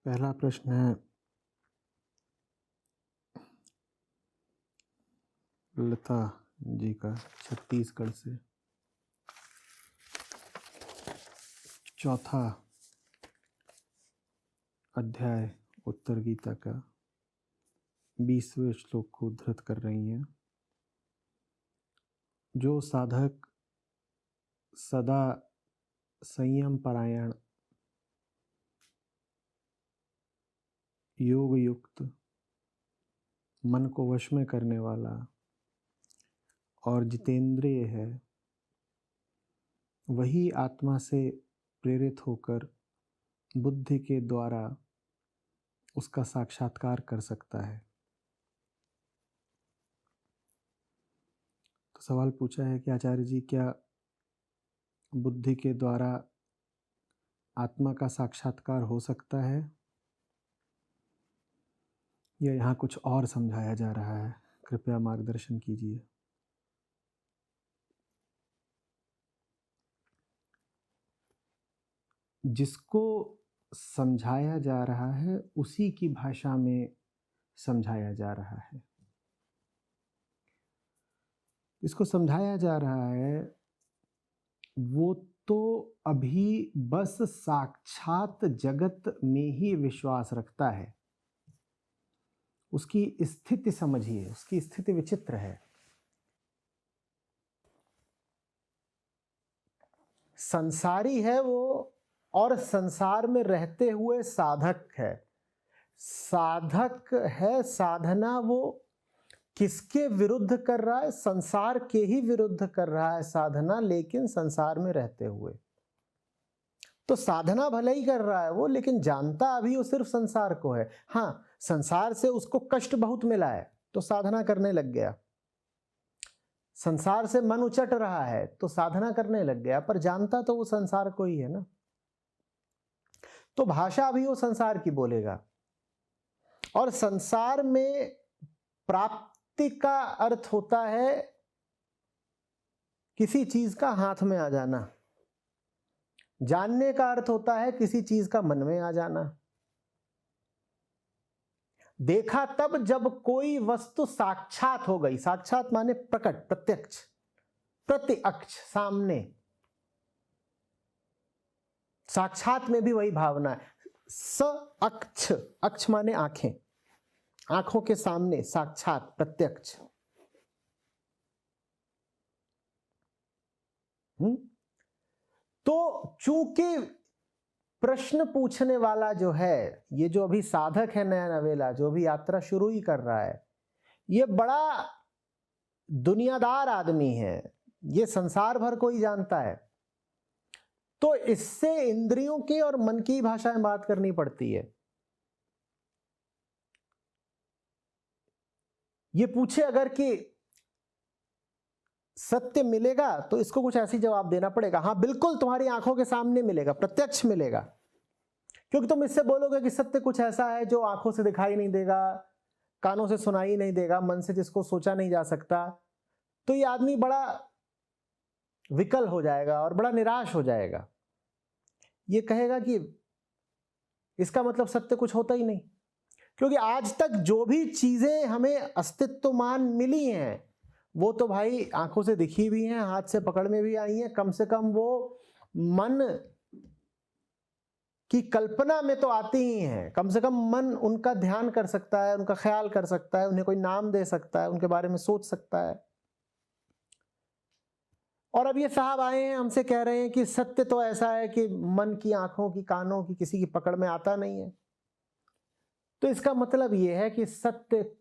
पहला प्रश्न है लता जी का छत्तीसगढ़ से। चौथा अध्याय उत्तर गीता का 20वें श्लोक को उद्धृत कर रही हैं। जो साधक सदा संयम परायण, योग युक्त, मन को वश में करने वाला और जितेंद्रिय है, वही आत्मा से प्रेरित होकर बुद्धि के द्वारा उसका साक्षात्कार कर सकता है। तो सवाल पूछा है कि आचार्य जी, क्या बुद्धि के द्वारा आत्मा का साक्षात्कार हो सकता है, या यहाँ कुछ और समझाया जा रहा है? कृपया मार्गदर्शन कीजिए। जिसको समझाया जा रहा है उसी की भाषा में समझाया जा रहा है। इसको समझाया जा रहा है वो तो अभी बस साक्षात जगत में ही विश्वास रखता है। उसकी स्थिति समझिए, उसकी स्थिति विचित्र है। संसारी है वो और संसार में रहते हुए साधक है। साधक है, साधना वो किसके विरुद्ध कर रहा है? संसार के ही विरुद्ध कर रहा है साधना, लेकिन संसार में रहते हुए। तो साधना भले ही कर रहा है वो, लेकिन जानता अभी वो सिर्फ संसार को है। हाँ, संसार से उसको कष्ट बहुत मिला है तो साधना करने लग गया। संसार से मन उचट रहा है तो साधना करने लग गया, पर जानता तो वो संसार को ही है ना। तो भाषा भी वो संसार की बोलेगा। और संसार में प्राप्ति का अर्थ होता है किसी चीज का हाथ में आ जाना। जानने का अर्थ होता है किसी चीज का मन में आ जाना। देखा तब जब कोई वस्तु साक्षात हो गई। साक्षात माने प्रकट, प्रत्यक्ष, प्रत्यक्ष, सामने। साक्षात में भी वही भावना है। स अक्ष, अक्ष माने आंखें, आंखों के सामने, साक्षात, प्रत्यक्ष। तो चूंकि प्रश्न पूछने वाला जो है, ये जो अभी साधक है नया नवेला, जो भी यात्रा शुरू ही कर रहा है, ये बड़ा दुनियादार आदमी है, ये संसार भर को ही जानता है। तो इससे इंद्रियों की और मन की भाषा में बात करनी पड़ती है। ये पूछे अगर कि सत्य मिलेगा तो इसको कुछ ऐसी जवाब देना पड़ेगा, हाँ बिल्कुल तुम्हारी आंखों के सामने मिलेगा, प्रत्यक्ष मिलेगा। क्योंकि तुम इससे बोलोगे कि सत्य कुछ ऐसा है जो आंखों से दिखाई नहीं देगा, कानों से सुनाई नहीं देगा, मन से जिसको सोचा नहीं जा सकता, तो ये आदमी बड़ा विकल हो जाएगा और बड़ा निराश हो जाएगा। ये कहेगा कि इसका मतलब सत्य कुछ होता ही नहीं। क्योंकि आज तक जो भी चीजें हमें अस्तित्वमान मिली हैं वो तो भाई आंखों से दिखी भी हैं, हाथ से पकड़ में भी आई हैं। कम से कम वो मन की कल्पना में तो आती ही हैं। कम से कम मन उनका ध्यान कर सकता है, उनका ख्याल कर सकता है, उन्हें कोई नाम दे सकता है, उनके बारे में सोच सकता है। और अब ये साहब आए हैं हमसे कह रहे हैं कि सत्य तो ऐसा है कि मन की, आंखों की, कानों की किसी की पकड़ में आता नहीं है। तो इसका मतलब यह है कि सत्य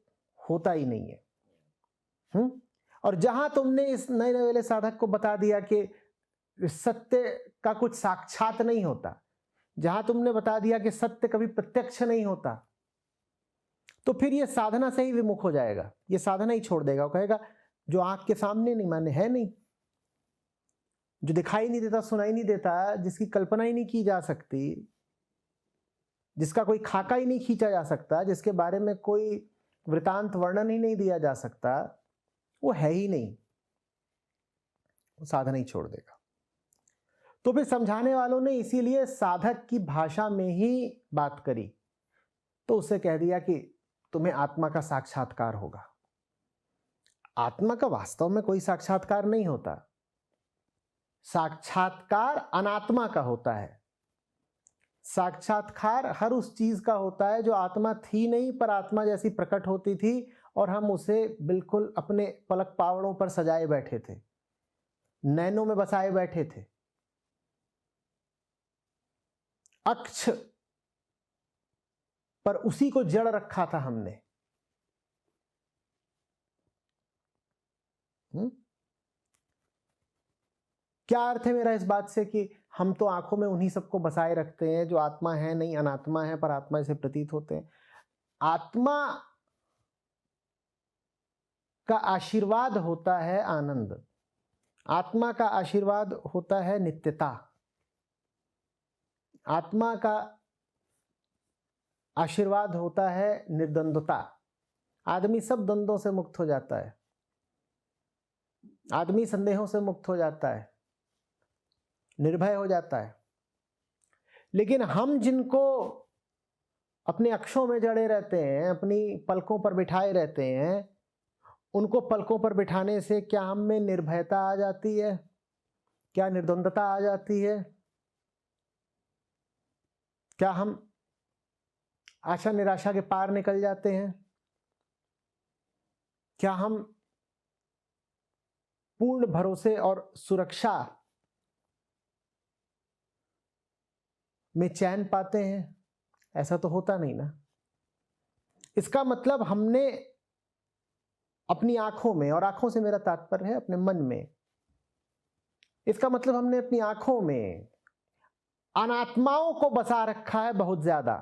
होता ही नहीं है। और जहां तुमने इस नए नवेले साधक को बता दिया कि सत्य का कुछ साक्षात नहीं होता, जहां तुमने बता दिया कि सत्य कभी प्रत्यक्ष नहीं होता, तो फिर यह साधना से ही विमुख हो जाएगा। यह साधना ही छोड़ देगा। वो कहेगा जो आंख के सामने नहीं माने है नहीं, जो दिखाई नहीं देता, सुनाई नहीं देता, जिसकी कल्पना ही नहीं की जा सकती, जिसका कोई खाका ही नहीं खींचा जा सकता, जिसके बारे में कोई वृतांत वर्णन ही नहीं दिया जा सकता, वो है ही नहीं। वो साधना ही छोड़ देगा। तो फिर समझाने वालों ने इसीलिए साधक की भाषा में ही बात करी तो उससे कह दिया कि तुम्हें आत्मा का साक्षात्कार होगा। आत्मा का वास्तव में कोई साक्षात्कार नहीं होता, साक्षात्कार अनात्मा का होता है। साक्षात्कार हर उस चीज का होता है जो आत्मा थी नहीं पर आत्मा जैसी प्रकट होती थी और हम उसे बिल्कुल अपने पलक पावड़ों पर सजाए बैठे थे, नैनों में बसाए बैठे थे। अक्ष पर उसी को जड़ रखा था हमने। क्या अर्थ है मेरा इस बात से कि हम तो आंखों में उन्हीं सबको बसाए रखते हैं जो आत्मा है नहीं, अनात्मा है पर आत्मा से प्रतीत होते हैं। आत्मा का आशीर्वाद होता है आनंद, आत्मा का आशीर्वाद होता है नित्यता, आत्मा का आशीर्वाद होता है निर्द्वंद्वता। आदमी सब द्वंद्वों से मुक्त हो जाता है, आदमी संदेहों से मुक्त हो जाता है, निर्भय हो जाता है। लेकिन हम जिनको अपने अक्षों में जड़े रहते हैं, अपनी पलकों पर बिठाए रहते हैं, उनको पलकों पर बिठाने से क्या हम में निर्भयता आ जाती है? क्या निर्द्वंद्वता आ जाती है? क्या हम आशा निराशा के पार निकल जाते हैं? क्या हम पूर्ण भरोसे और सुरक्षा में चैन पाते हैं? ऐसा तो होता नहीं ना। इसका मतलब हमने अपनी आंखों में, और आंखों से मेरा तात्पर्य है अपने मन में, इसका मतलब हमने अपनी आंखों में अनात्माओं को बसा रखा है बहुत ज्यादा,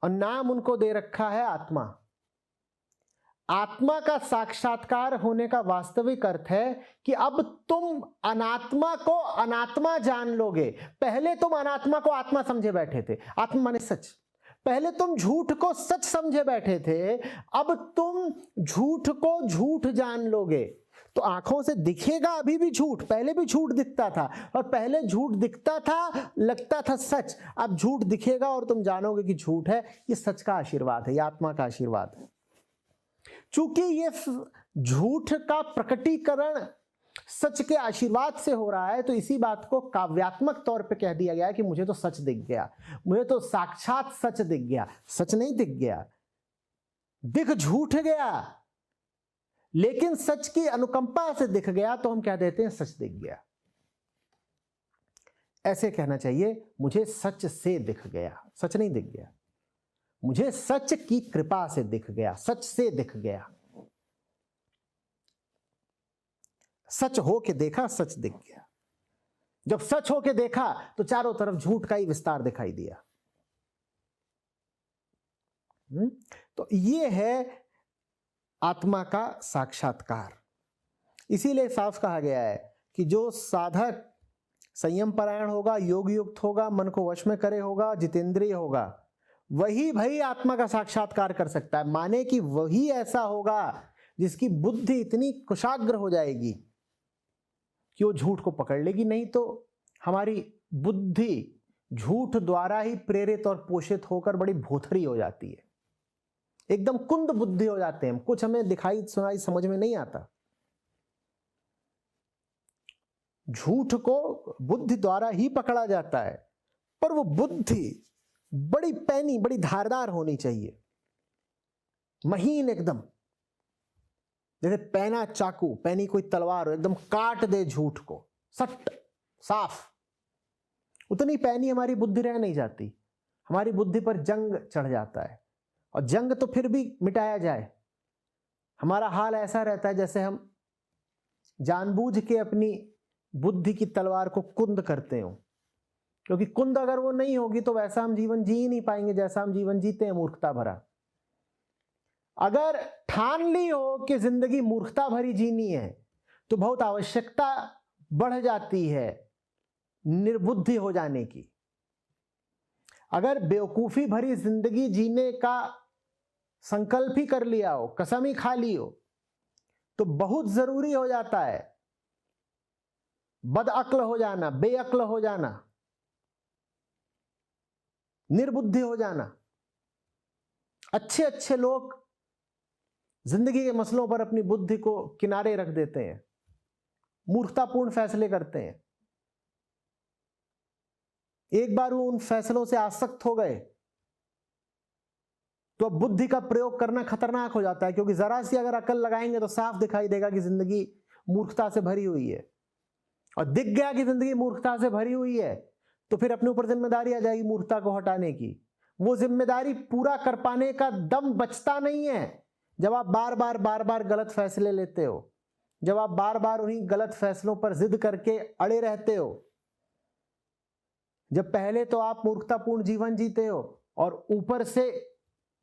और नाम उनको दे रखा है आत्मा। आत्मा का साक्षात्कार होने का वास्तविक अर्थ है कि अब तुम अनात्मा को अनात्मा जान लोगे। पहले तुम अनात्मा को आत्मा समझे बैठे थे, आत्मा माने सच। पहले तुम झूठ को सच समझे बैठे थे, अब तुम झूठ को झूठ जान लोगे। तो आंखों से दिखेगा अभी भी झूठ, पहले भी झूठ दिखता था, और पहले झूठ दिखता था, लगता था सच। अब झूठ दिखेगा और तुम जानोगे कि झूठ है। ये सच का आशीर्वाद है, ये आत्मा का आशीर्वाद है। चूंकि ये झूठ का प्रकटीकरण सच के आशीर्वाद से हो रहा है, तो इसी बात को काव्यात्मक तौर पे कह दिया गया है कि मुझे तो सच दिख गया, मुझे तो साक्षात सच दिख गया। सच नहीं दिख गया, दिख झूठ गया, लेकिन सच की अनुकंपा से दिख गया, तो हम कह देते हैं सच दिख गया। ऐसे कहना चाहिए, मुझे सच से दिख गया, सच नहीं दिख गया, मुझे सच की कृपा से दिख गया, सच से दिख गया। सच हो के देखा, सच दिख गया। जब सच हो के देखा तो चारों तरफ झूठ का ही विस्तार दिखाई दिया। तो ये है आत्मा का साक्षात्कार। इसीलिए साफ कहा गया है कि जो साधक संयम परायण होगा, योग युक्त होगा, मन को वश में करे होगा, जितेंद्रिय होगा, वही भाई आत्मा का साक्षात्कार कर सकता है। माने कि वही ऐसा होगा जिसकी बुद्धि इतनी कुशाग्र हो जाएगी कि वो झूठ को पकड़ लेगी। नहीं तो हमारी बुद्धि झूठ द्वारा ही प्रेरित और पोषित होकर बड़ी भोथरी हो जाती है, एकदम कुंद बुद्धि हो जाते हैं। कुछ हमें दिखाई सुनाई समझ में नहीं आता। झूठ को बुद्धि द्वारा ही पकड़ा जाता है, पर वो बुद्धि बड़ी पैनी, बड़ी धारदार होनी चाहिए, महीन एकदम, जैसे पैना चाकू, पैनी कोई तलवार हो, एकदम काट दे झूठ को, सट साफ। उतनी पैनी हमारी बुद्धि रह नहीं जाती, हमारी बुद्धि पर जंग चढ़ जाता है। और जंग तो फिर भी मिटाया जाए, हमारा हाल ऐसा रहता है जैसे हम जानबूझ के अपनी बुद्धि की तलवार को कुंद करते हो, क्योंकि कुंद अगर वो नहीं होगी तो वैसा हम जीवन जी ही नहीं पाएंगे जैसा हम जीवन जीते हैं, मूर्खता भरा। अगर ठान ली हो कि जिंदगी मूर्खता भरी जीनी है, तो बहुत आवश्यकता बढ़ जाती है निर्बुद्धि हो जाने की। अगर बेवकूफी भरी जिंदगी जीने का संकल्प ही कर लिया हो, कसम ही खा ली हो, तो बहुत जरूरी हो जाता है बदअक्ल हो जाना, बेअक्ल हो जाना, निर्बुद्धि हो जाना। अच्छे अच्छे लोग जिंदगी के मसलों पर अपनी बुद्धि को किनारे रख देते हैं, मूर्खतापूर्ण फैसले करते हैं। एक बार वो उन फैसलों से आसक्त हो गए तो अब बुद्धि का प्रयोग करना खतरनाक हो जाता है, क्योंकि जरा सी अगर अकल लगाएंगे तो साफ दिखाई देगा कि जिंदगी मूर्खता से भरी हुई है। और दिख गया कि जिंदगी मूर्खता से भरी हुई है तो फिर अपने ऊपर जिम्मेदारी आ जाएगी मूर्खता को हटाने की। वो जिम्मेदारी पूरा कर पाने का दम बचता नहीं है जब आप बार बार गलत फैसले लेते हो, जब आप बार बार उन्हीं गलत फैसलों पर जिद करके अड़े रहते हो, जब पहले तो आप मूर्खतापूर्ण जीवन जीते हो और ऊपर से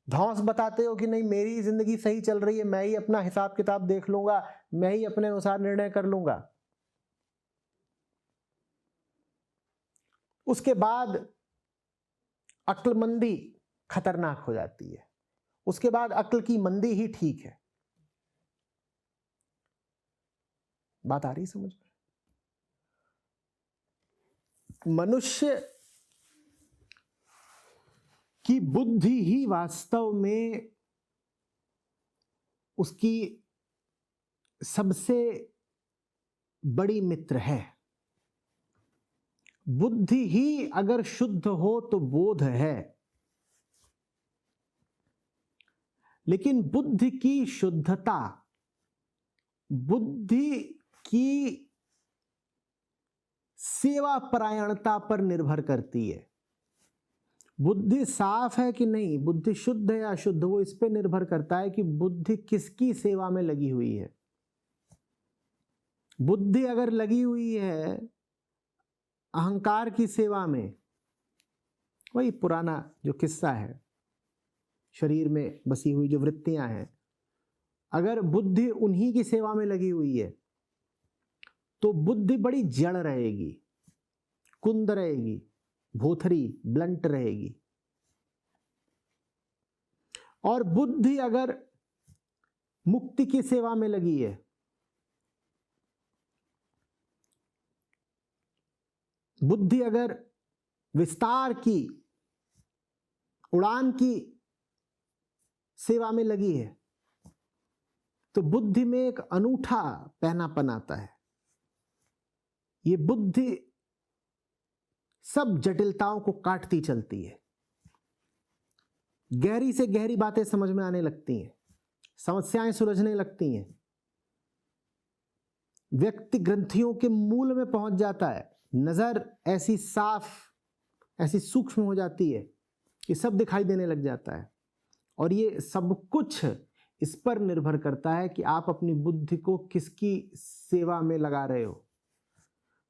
धौंस बताते हो कि नहीं मेरी जिंदगी सही चल रही है, मैं ही अपना हिसाब किताब देख लूंगा, मैं ही अपने अनुसार निर्णय कर लूंगा। उसके बाद अक्लमंदी खतरनाक हो जाती है। उसके बाद अक्ल की मंदी ही ठीक है। बात आ रही समझ में? मनुष्य की बुद्धि ही वास्तव में उसकी सबसे बड़ी मित्र है। बुद्धि ही अगर शुद्ध हो तो बोध है, लेकिन बुद्धि की शुद्धता बुद्धि की सेवा परायणता पर निर्भर करती है। बुद्धि साफ है कि नहीं, बुद्धि शुद्ध है या अशुद्ध, वो इस पे निर्भर करता है कि बुद्धि किसकी सेवा में लगी हुई है। बुद्धि अगर लगी हुई है अहंकार की सेवा में, वही पुराना जो किस्सा है, शरीर में बसी हुई जो वृत्तियां हैं, अगर बुद्धि उन्हीं की सेवा में लगी हुई है तो बुद्धि बड़ी जड़ रहेगी, कुंद रहेगी, भोथरी ब्लंट रहेगी। और बुद्धि अगर मुक्ति की सेवा में लगी है, बुद्धि अगर विस्तार की उड़ान की सेवा में लगी है, तो बुद्धि में एक अनूठा पहनापन आता है। ये बुद्धि सब जटिलताओं को काटती चलती है, गहरी से गहरी बातें समझ में आने लगती हैं, समस्याएं सुलझने लगती हैं, व्यक्ति ग्रंथियों के मूल में पहुंच जाता है, नजर ऐसी साफ ऐसी सूक्ष्म हो जाती है कि सब दिखाई देने लग जाता है। और ये सब कुछ इस पर निर्भर करता है कि आप अपनी बुद्धि को किसकी सेवा में लगा रहे हो।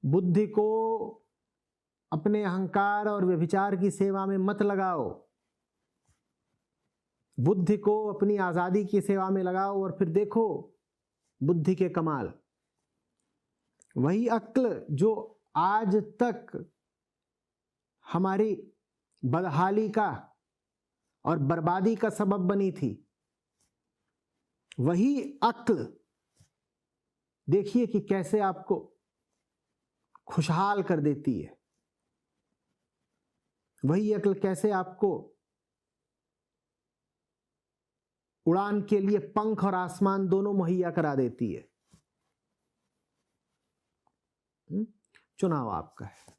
बुद्धि को अपने अहंकार और व्यभिचार की सेवा में मत लगाओ, बुद्धि को अपनी आजादी की सेवा में लगाओ और फिर देखो बुद्धि के कमाल। वही अक्ल जो आज तक हमारी बदहाली का और बर्बादी का सबब बनी थी, वही अक्ल देखिए कि कैसे आपको खुशहाल कर देती है। वही अक्ल कैसे आपको उड़ान के लिए पंख और आसमान दोनों मुहैया करा देती है। चुनाव आपका है।